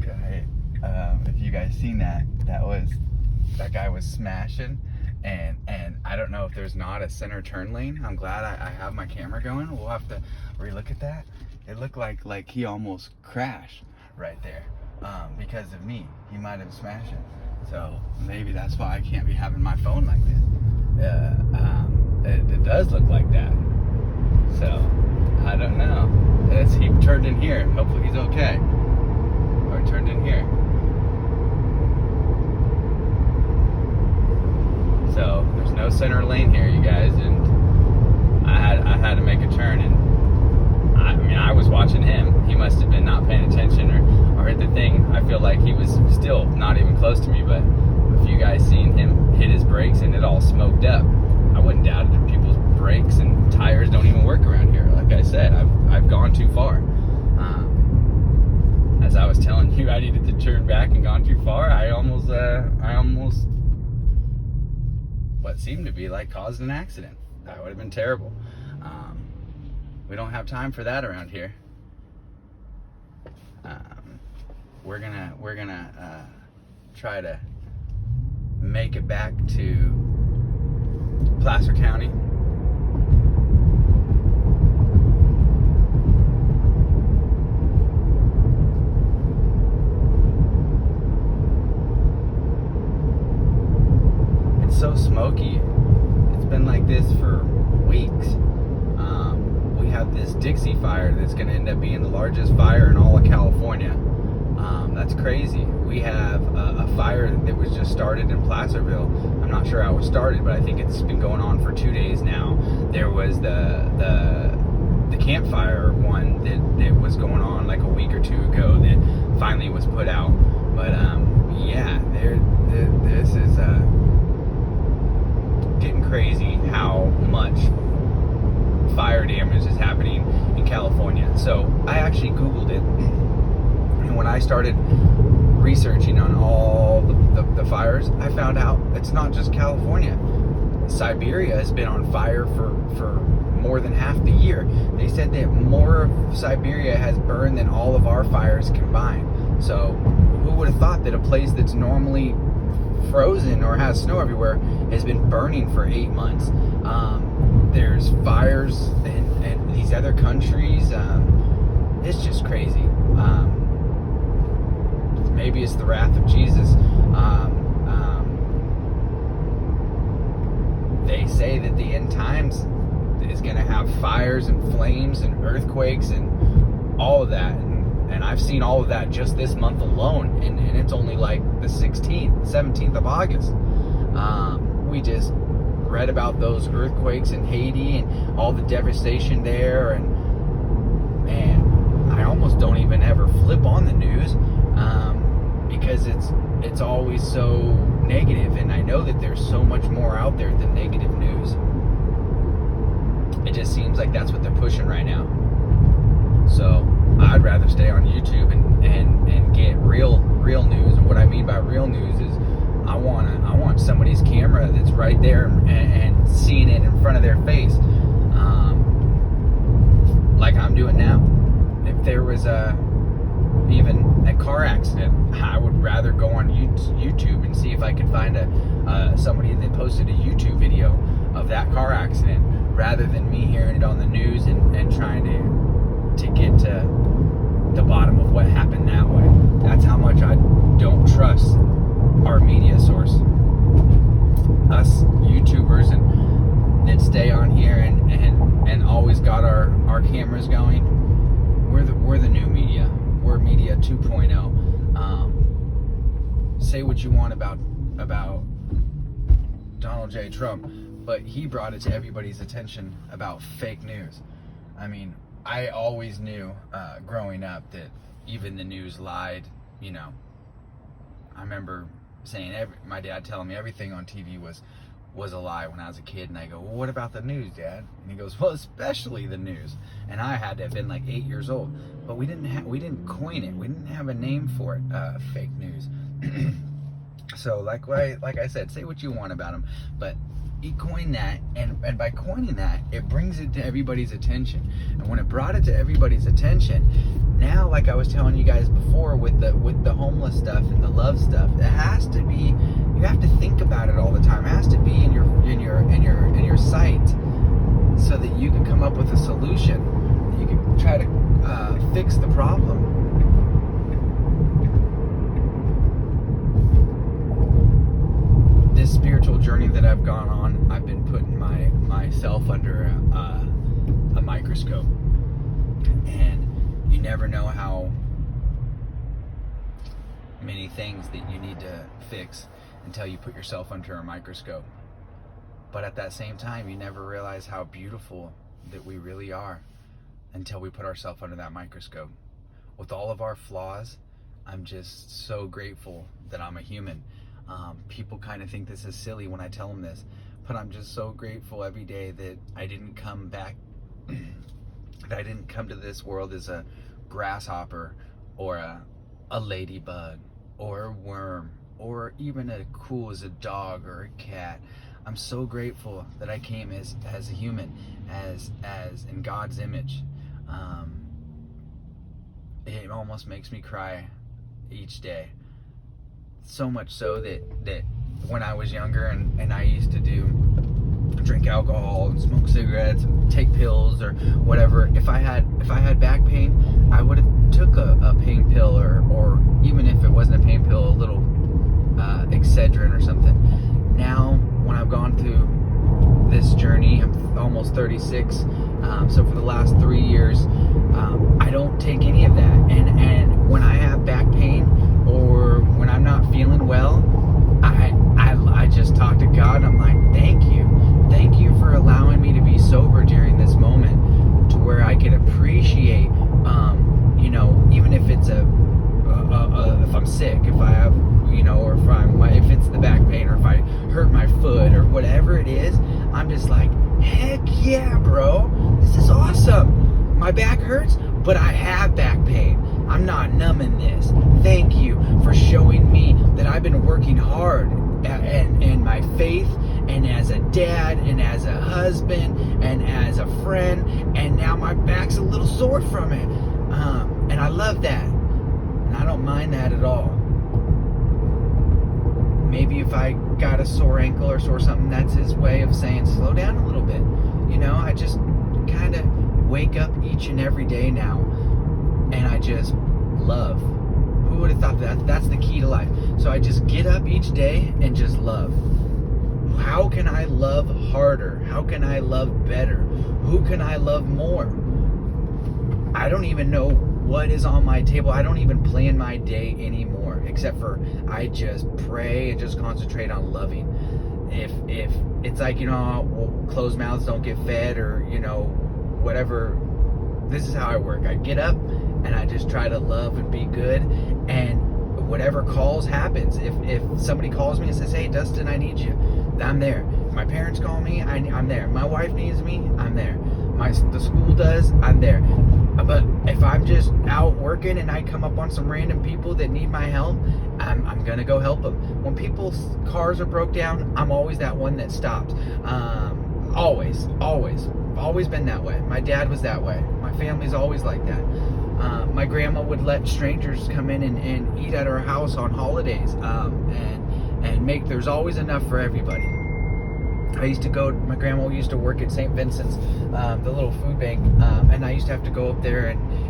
guy, if you guys seen that, that guy was smashing, and I don't know if there's not a center turn lane. I'm glad I have my camera going. We'll have to relook at that. It looked like he almost crashed right there, because of me. He might have smashed it. So maybe that's why I can't be having my phone like this. It does look like that. So I don't know. He turned in here. Hopefully he's okay. Or turned in here. So there's no center lane here, you guys, and I had to make a turn, and I was watching him. He must have been not paying attention or hit the thing. I feel like he was still not even close to me, but if you guys seen him hit his brakes and it all smoked up, I wouldn't doubt it. People's brakes and tires don't even work around here. Like I said, I've gone too far. As I was telling you, I needed to turn back and gone too far. I almost what seemed to be like caused an accident. That would have been terrible. We don't have time for that around here. We're gonna try to make it back to Placer County. It's so smoky. It's been like this for weeks. We have this Dixie fire that's going to end up being the largest fire in all of California. That's crazy. We have a fire that was just started in Placerville. I'm not sure how it was started, but I think it's been going on for 2 days now. There was the campfire one that was going on like a week or two ago that finally was put out. But yeah, this is getting crazy how much fire damage is happening in California. So I actually Googled it, and when I started researching on all the fires, I found out it's not just California. Siberia has been on fire for more than half the year. They said that more of Siberia has burned than all of our fires combined. So who would have thought that a place that's normally frozen or has snow everywhere has been burning for 8 months? There's fires in these other countries. It's just crazy. Maybe it's the wrath of Jesus. They say that the end times is going to have fires and flames and earthquakes and all of that. And I've seen all of that just this month alone. And it's only like the 16th, 17th of August. We just read about those earthquakes in Haiti and all the devastation there. And man, I almost don't even ever flip on the news because it's always so negative. And I know that there's so much more out there than negative news. It just seems like that's what they're pushing right now. So I'd rather stay on YouTube and get real news. And what I mean by real news is I want somebody's camera that's right there and seeing it in front of their face, like I'm doing now. If there was even a car accident, I would rather go on YouTube and see if I could find somebody that posted a YouTube video of that car accident, rather than me hearing it on the news and trying to get to the bottom of what happened that way. That's how much I don't trust our media source. Us YouTubers and that stay on here and always got our cameras going. We're the new media. We're media 2.0. Say what you want about Donald J. Trump, but he brought it to everybody's attention about fake news. I mean, I always knew growing up that even the news lied. You know, I remember saying my dad telling me everything on TV was a lie when I was a kid, and I go, well, what about the news, Dad? And he goes, well, especially the news. And I had to have been like 8 years old, but we didn't coin it. We didn't have a name for it, fake news. So like I said, say what you want about them, but he coined that, and by coining that, it brings it to everybody's attention. And when it brought it to everybody's attention, now, like I was telling you guys before, with the homeless stuff and the love stuff, it has to be. You have to think about it all the time. It has to be in your sight, so that you can come up with a solution. You can try to fix the problem. This spiritual journey that I've gone on, I've been putting myself under a microscope, and you never know how many things that you need to fix until you put yourself under a microscope. But at that same time, you never realize how beautiful that we really are until we put ourselves under that microscope. With all of our flaws, I'm just so grateful that I'm a human. People kind of think this is silly when I tell them this, but I'm just so grateful every day that I didn't come back, that I didn't come to this world as a grasshopper or a ladybug or a worm or even as cool as a dog or a cat. I'm so grateful that I came as a human, as in God's image. It almost makes me cry each day. So much so that when I was younger and I used to drink alcohol and smoke cigarettes and take pills or whatever, if I had back pain, I would have took a pain pill or even if it wasn't a pain pill, a little Excedrin or something. Now, when I've gone through this journey, I'm almost 36, so for the last 3 years, I don't take any of that. And when I have back pain or when I'm not feeling well, I just talk to God. I'm like, thank you for allowing me to be sober during this moment, to where I can appreciate, even if it's if I'm sick, if I have, or if it's the back pain, or if I hurt my foot or whatever it is, I'm just like, heck yeah, bro, this is awesome. My back hurts, but I have back pain. I'm not numbing this. Thank you for showing me that I've been working hard and my faith, and as a dad, and as a husband, and as a friend, and now my back's a little sore from it. And I love that. And I don't mind that at all. Maybe if I got a sore ankle or sore something, that's his way of saying, slow down a little bit. I just kind of wake up each and every day now, and I just love. Who would have thought that? That's the key to life. So I just get up each day and just love. How can I love harder? How can I love better? Who can I love more? I don't even know what is on my table. I don't even plan my day anymore, except for I just pray and just concentrate on loving. If it's like, closed mouths don't get fed, or whatever, this is how I work. I get up and I just try to love and be good, and whatever calls happens. If somebody calls me and says, hey Dustin, I need you, I'm there. If my parents call me, I'm there. My wife needs me, I'm there. The school does, I'm there. But if I'm just out working and I come up on some random people that need my help, I'm gonna go help them. When people's cars are broke down, I'm always that one that stops. Always been that way. My dad was that way. My family's always like that. My grandma would let strangers come in and eat at our house on holidays, and there's always enough for everybody. My grandma used to work at St. Vincent's, the little food bank, and I used to have to go up there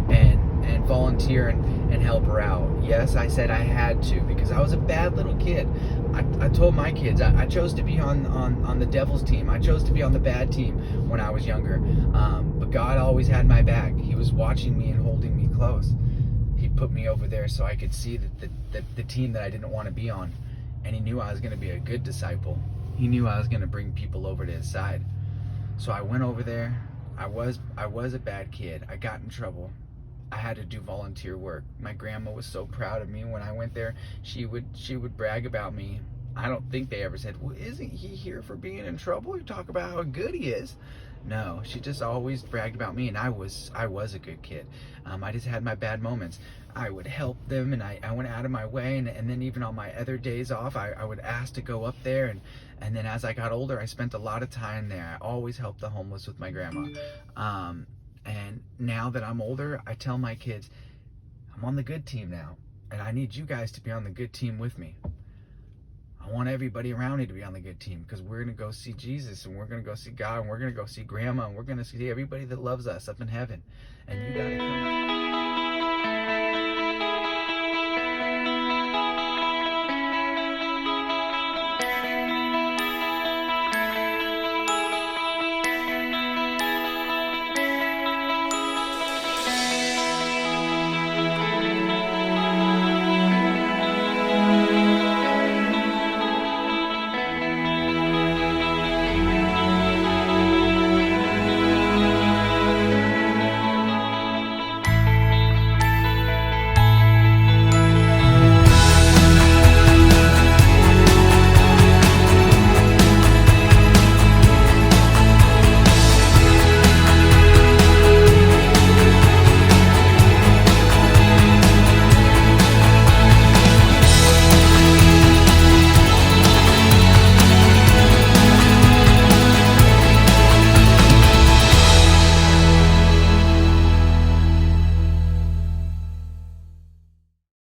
and volunteer and help her out. Yes, I said I had to, because I was a bad little kid. I told my kids I chose to be on the devil's team. I chose to be on the bad team when I was younger. But God always had my back. He was watching me and holding me close. He put me over there so I could see the team that I didn't want to be on. And he knew I was going to be a good disciple. He knew I was going to bring people over to his side. So I went over there. I was a bad kid. I got in trouble. I had to do volunteer work. My grandma was so proud of me when I went there. She would brag about me I don't think they ever said, well, isn't he here for being in trouble? You talk about how good he is. No, she just always bragged about me, and I was a good kid. I just had my bad moments. I would help them, and I went out of my way, and then even on my other days off, I would ask to go up there, and then as I got older, I spent a lot of time there. I always helped the homeless with my grandma. And now that I'm older, I tell my kids, I'm on the good team now, and I need you guys to be on the good team with me. I want everybody around me to be on the good team, because we're going to go see Jesus, and we're going to go see God, and we're going to go see Grandma, and we're going to see everybody that loves us up in heaven. And you got to come.